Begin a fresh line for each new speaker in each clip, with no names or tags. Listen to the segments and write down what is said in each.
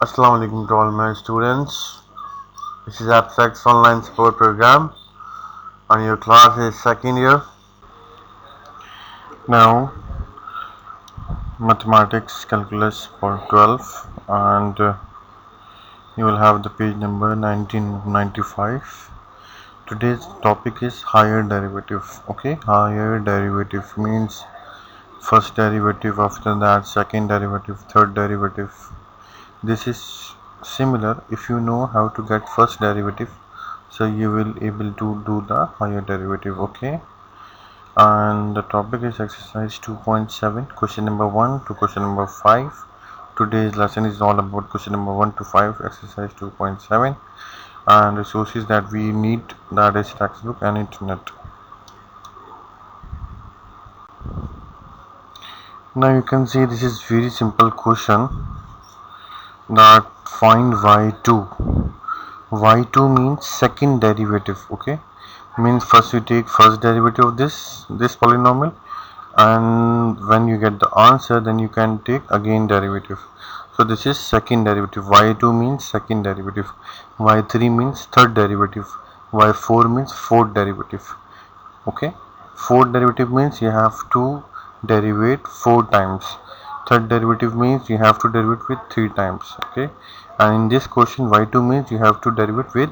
Assalamu alaikum to all my students. This is Abstracts Online Support Program and your class is second year. Now mathematics calculus for 12 and you will have the page number 1995. Today's topic is higher derivative. Okay, higher derivative means first derivative, after that second derivative, third derivative. This is similar if you know how to get first derivative, so you will able to do the higher derivative. Okay, and the topic is exercise 2.7, question number 1 to question number 5. Today's lesson is all about question number 1 to 5, exercise 2.7, and resources that we need, that is textbook and internet. Now you can see this is very simple question, that find y2. y2 means second derivative. Okay, means first you take first derivative of this polynomial, and when you get the answer then you can take again derivative. So this is second derivative. y2 means second derivative, y3 means third derivative, y4 means fourth derivative. Okay, fourth derivative means you have to derivate 4 times. Third derivative means you have to derivate with 3 times. Okay, and in this question y2 means you have to derivate with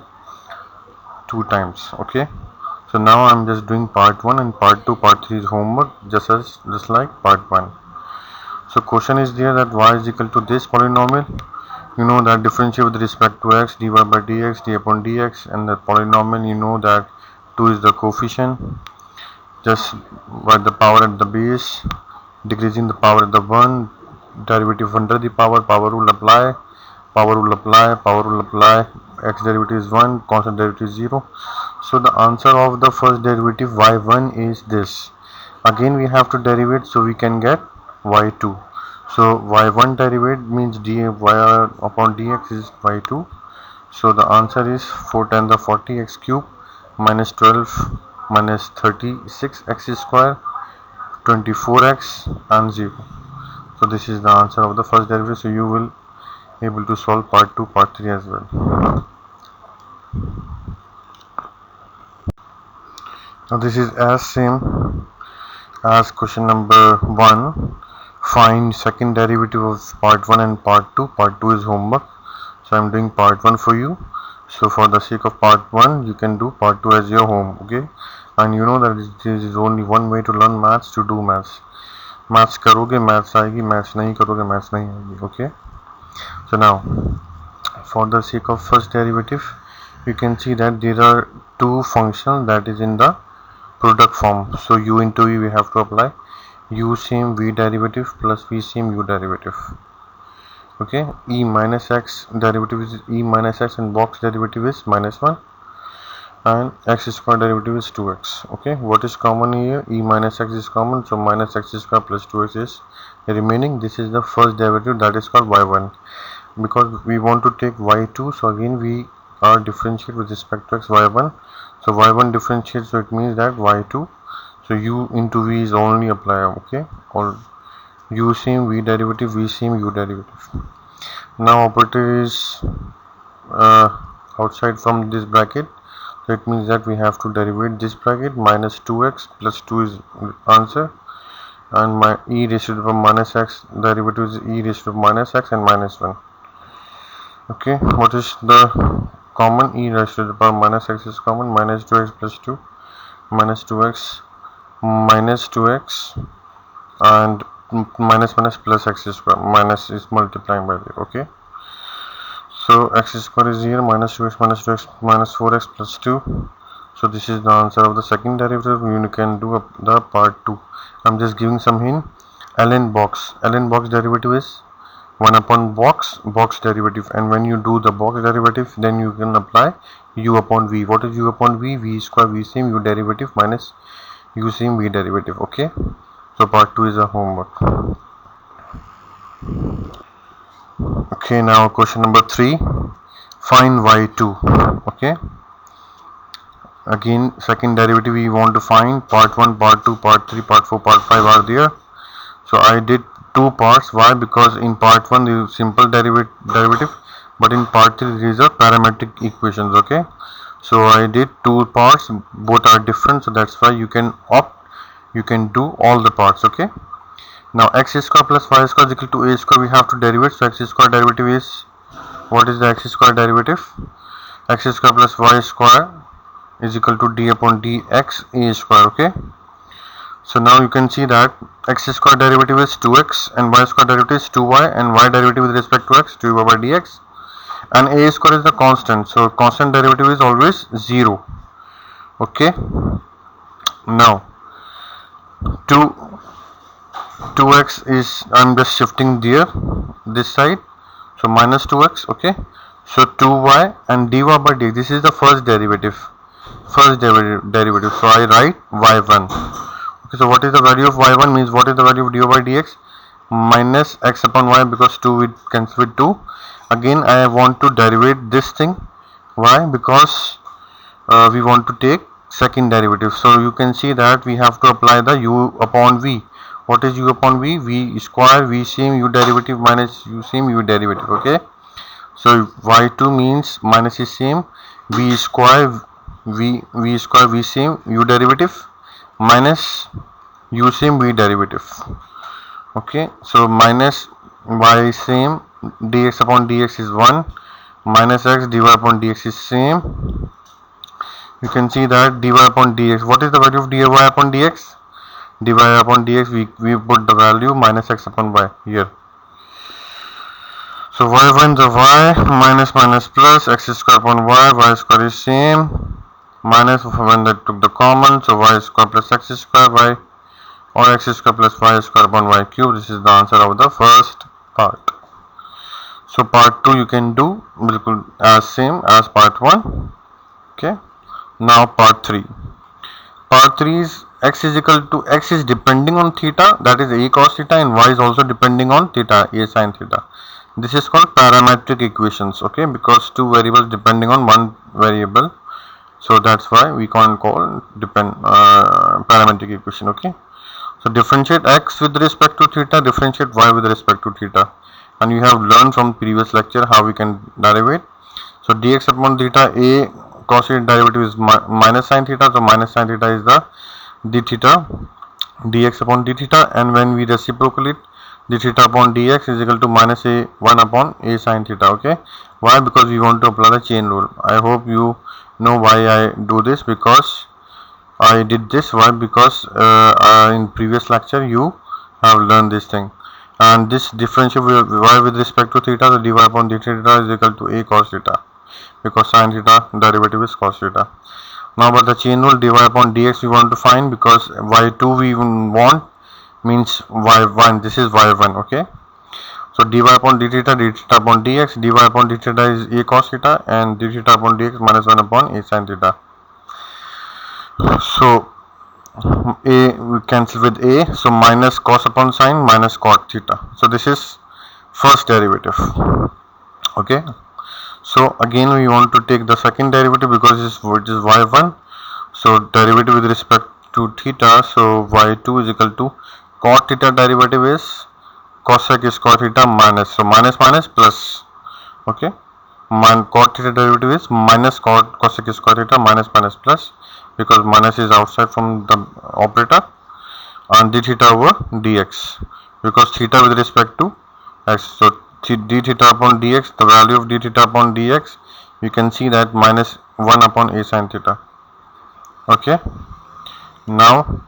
2 times. Okay, so now I'm just doing part 1 and part 2, part 3 is homework, just like part 1. So question is there that y is equal to this polynomial. You know that differentiate with respect to x, dy by dx, d upon dx, and the polynomial you know that 2 is the coefficient. Just write the power at the base, decreasing the power at the 1, derivative under the power rule apply, power rule apply, x derivative is 1, constant derivative is 0. So the answer of the first derivative y1 is this. Again we have to derivate, so we can get y2. So y1 derivate means y upon dx is y2. So the answer is 4 times the 40 x cube minus 12 minus 36 x square 24x and 0. So this is the answer of the first derivative. So you will able to solve part 2, part 3 as well. Now this is as same as question number 1. Find second derivative of part 1 and part 2. Part 2 is homework, so I'm doing part 1 for you. So for the sake of part 1 you can do part 2 as your home. Okay, and you know that there is only one way to learn maths, to do maths. Maths करोगे maths आएगी, maths नहीं करोगे maths नहीं आएगी. Okay, so now for the sake of first derivative you can see that there are two functions that is in the product form. So u into v we have to apply. U same v derivative plus v same u derivative. Okay, e minus x derivative is e minus x and box derivative is minus 1, and x square derivative is 2x. Okay, what is common here? E minus x is common, so minus x square plus 2x is remaining. This is the first derivative, that is called y1. Because we want to take y2, so again we are differentiate with respect to x, y1. So y1 differentiate, so it means that y2. So u into v is only apply. Okay, or u same v derivative, v same u derivative. Now operator is outside from this bracket, so it means that we have to derivate this bracket. Minus 2x plus 2 is answer, and my e raised to the power minus x derivative is e raised to the minus x and minus 1. Okay, what is the common? E raised to the power minus x is common, minus 2x plus 2, minus 2x minus 2x, and minus plus x square, minus is multiplying by 0. Okay, so x square is here, minus 2x minus 4x plus 2. So this is the answer of the second derivative. You can do the part 2. I'm just giving some hint. ln box derivative is 1 upon box derivative, and when you do the box derivative then you can apply u upon v. What is u upon v? V square v same u derivative minus u same v derivative. Okay, so part 2 is a homework. Okay, now question number 3, find y2. Okay, again second derivative we want to find. Part 1, part 2, part 3, part 4, part 5 are there. So I did two parts. Why? Because in part 1 the simple derivative but in part 3 there is a parametric equations. Okay, so I did two parts, both are different, so that's why you can opt, you can do all the parts. Okay, now x square plus y square is equal to a square, we have to derivate. So x square derivative is, what is the x square derivative? X square plus y square is equal to d upon dx a square. Okay, so now you can see that x square derivative is 2x and y square derivative is 2y, and y derivative with respect to x 2y by dx, and a square is the constant, so constant derivative is always 0. Okay, now 2x is, I'm just shifting there this side, so minus 2x. Okay, so 2y and dy by dx, this is the first derivative, so I write y1. Okay, so what is the value of y1 means, what is the value of dy by dx? Minus x upon y, because 2 will cancel with 2. Again I want to derivate this thing. Why? Because we want to take second derivative, so you can see that we have to apply the u upon v. What is u upon v? V square v same u derivative minus u same u derivative. Okay, so y2 means minus is same v square v square v same u derivative minus u same v derivative. Okay, so minus y same dx upon dx is 1, minus x dy upon dx is same. You can see that dy upon dx, what is the value of dy upon dx? Dy upon dx, we put the value minus x upon y here. So y1 the y, minus minus plus, x square upon y square is same, minus when they took the common, so y square plus x square y, or x square plus y square upon y cube. This is the answer of the first part. So part 2 you can do bilkul as same as part 1. Okay, now part 3. Part 3 is x is equal to, x is depending on theta, that is a cos theta, and y is also depending on theta, a sin theta. This is called parametric equations. Okay, because two variables depending on one variable, so that's why we can't call parametric equation. Okay, so differentiate x with respect to theta, differentiate y with respect to theta, and you have learned from previous lecture how we can derivate. So dx upon theta, a cos theta derivative is minus sin theta, so minus sin theta is the d theta, dx upon d theta, and when we reciprocal it, d theta upon dx is equal to minus a 1 upon a sin theta. Okay, why? Because we want to apply the chain rule. I hope you know why I do this, because I did this. Why? Because in previous lecture you have learned this thing, and this differential y with respect to theta, the dy upon d theta is equal to a cos theta, because sin theta derivative is cos theta. Now but the chain rule, dy upon dx we want to find, because y2 we want means y1, this is y1. Okay, so dy upon d theta upon dx, dy upon d theta is a cos theta, and d theta upon dx minus 1 upon a sin theta. So a we cancel with a, so minus cos upon sin minus cot theta. So this is first derivative. Okay, so again we want to take the second derivative, because this is y1, so derivative with respect to theta, so y2 is equal to cot theta derivative is cosec square theta minus, so minus minus plus. Okay, cot theta derivative is minus cosec square theta minus minus plus, because minus is outside from the operator, and d theta over dx, because theta with respect to x, so d theta upon dx, the value of d theta upon dx, you can see that minus 1 upon a sin theta. Okay, now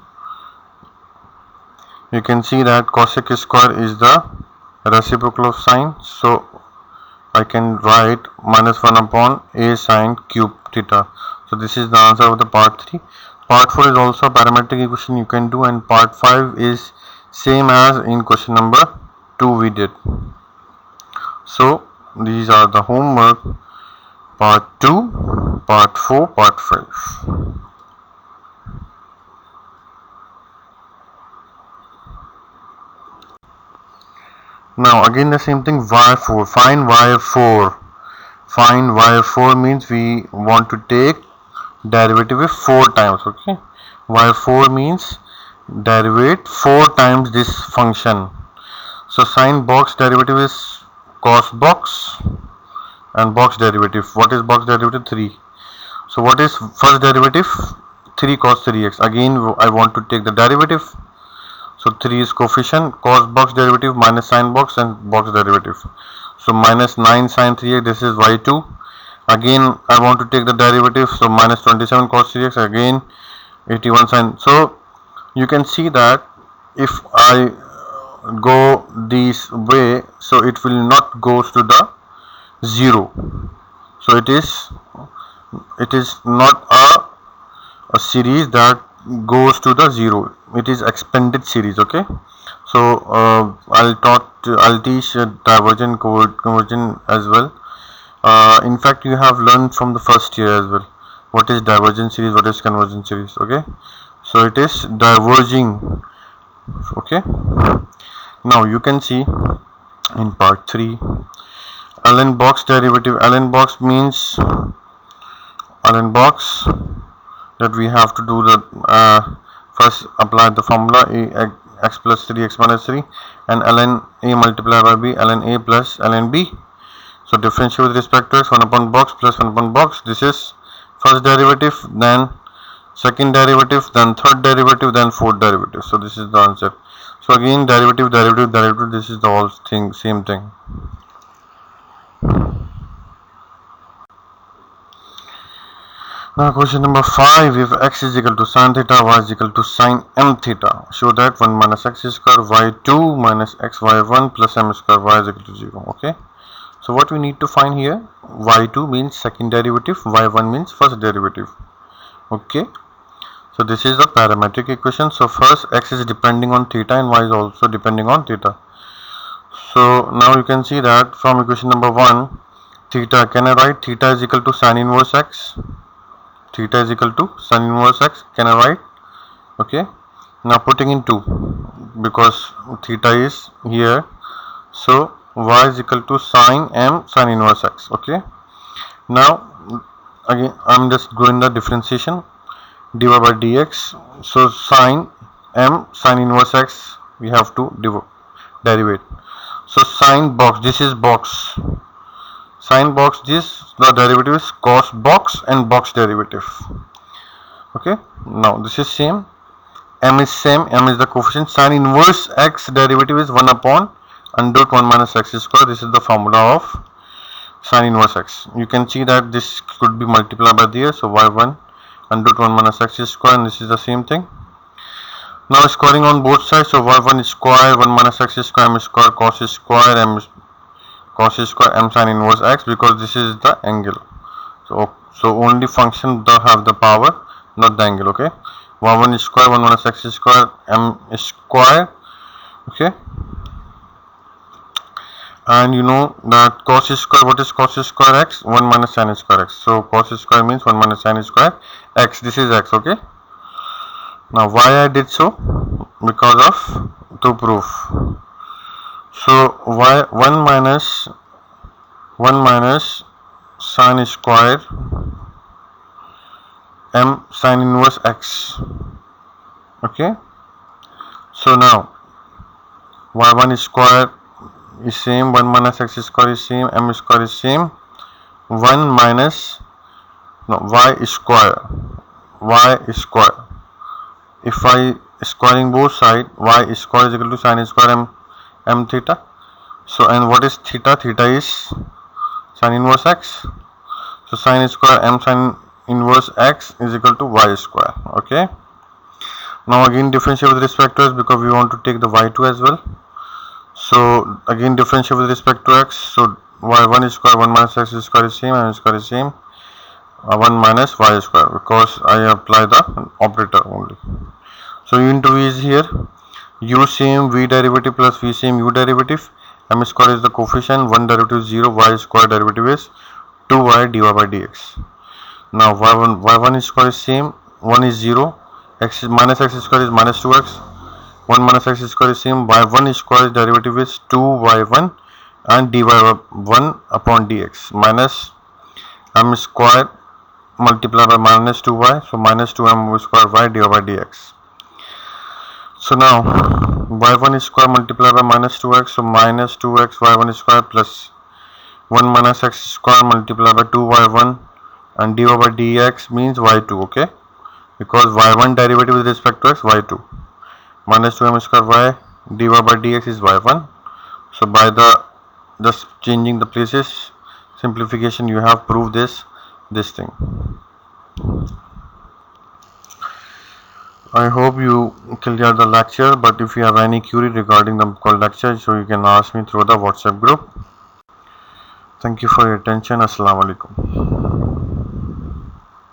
you can see that cosec square is the reciprocal of sine, so I can write minus 1 upon a sine cube theta. So this is the answer of the part 3. Part 4 is also a parametric equation you can do, and part 5 is same as in question number 2 we did. So these are the homework, part 2, part 4, part 5. Now again the same thing, y4, find y4. Find y4 means we want to take derivative of 4 times. Okay, y4 means derivate 4 times this function. So sin box derivative is cos box, and box derivative. What is box derivative? 3. So what is first derivative? 3 cos 3x. Again I want to take the derivative. So 3 is coefficient, cos box derivative minus sin box and box derivative. So minus 9 sin 3x, this is y2. Again I want to take the derivative, so minus 27 cos 3x, again 81 sin. So you can see that if I go this way, so it will not goes to the 0. So it is not a series that goes to the 0. It is expanded series. Okay, so I'll teach divergent convergent as well. In fact, you have learned from the first year as well what is divergent series, what is convergent series. Okay, so it is diverging. Okay, now you can see in part 3 ln box derivative. Ln box means ln box that we have to do the first apply the formula x plus 3x minus 3 and ln a multiplied by b ln a plus ln b. So differentiate with respect to x, 1 upon box plus 1 upon box. This is first derivative, then second derivative, then third derivative, then fourth derivative. So this is the answer. So again derivative, this is the whole thing, same thing. Now question number 5, if x is equal to sin theta, y is equal to sin m theta, show that 1 minus x square y2 minus x y1 plus m square y is equal to 0. Okay, so what we need to find here, y2 means second derivative, y1 means first derivative. Okay, so this is the parametric equation. So first x is depending on theta and y is also depending on theta. So now you can see that from equation number 1, theta, can I write theta is equal to sin inverse x? Theta is equal to sin inverse x, can I write? Okay, now putting in 2 because theta is here, so y is equal to sin m sin inverse x. Okay, now again I'm just doing the differentiation, dy by dx. So sin m sin inverse x we have to derivate. So sin box, this is box, sin box, this the derivative is cos box and box derivative. Okay, now this is same, m is same, m is the coefficient, sin inverse x derivative is 1 upon under root 1 minus x square. This is the formula of sin inverse x. You can see that this could be multiplied by there, so y1 under root 1 minus x square, and this is the same thing. Now squaring on both sides, so y1 square 1 minus x square m square cos square m cos square m sin inverse x, because this is the angle. So only function that have the power, not the angle. Okay, y1 square 1 minus x square m square. Okay, and you know that cos square, what is cos square x? 1 minus sin square x. So cos square means 1 minus sin square x. This is x. Okay, now why I did so? Because of to prove. So y 1 minus sin square m sin inverse x. Okay, so now y1 square is same, 1 minus x square is same, m square is same, 1 minus y square. If I squaring both sides, y square is equal to sin square m theta. So and what is theta? Theta is sin inverse x. So sin square m sin inverse x is equal to y square. Okay, now again differentiate with respect to x because we want to take the y2 as well. So again differentiate with respect to x. So y1 square 1 minus x square is same, m square is same, 1 minus y square, because I apply the operator only. So u into v is here, u same v derivative plus v same u derivative, m square is the coefficient, 1 derivative is 0, y square derivative is 2y dy by dx. Now y1 square is same, 1 is 0, x is minus x square is minus 2x, 1 minus x square is same, y1 square derivative is 2y1 and dy by 1 upon dx minus m square multiplied by minus 2y, so minus 2m square y dy by dx. So now y1 square multiplied by minus 2x, so minus 2x y1 square plus 1 minus x square multiplied by 2y1 and dy by dx means y2, okay, because y1 derivative with respect to x, y2, minus 2m square y dy by dx is y1. So by the just changing the places, simplification, you have proved this thing. I hope you clear the lecture, but if you have any query regarding the lecture, so you can ask me through the WhatsApp group. Thank you for your attention. Assalamu alaikum.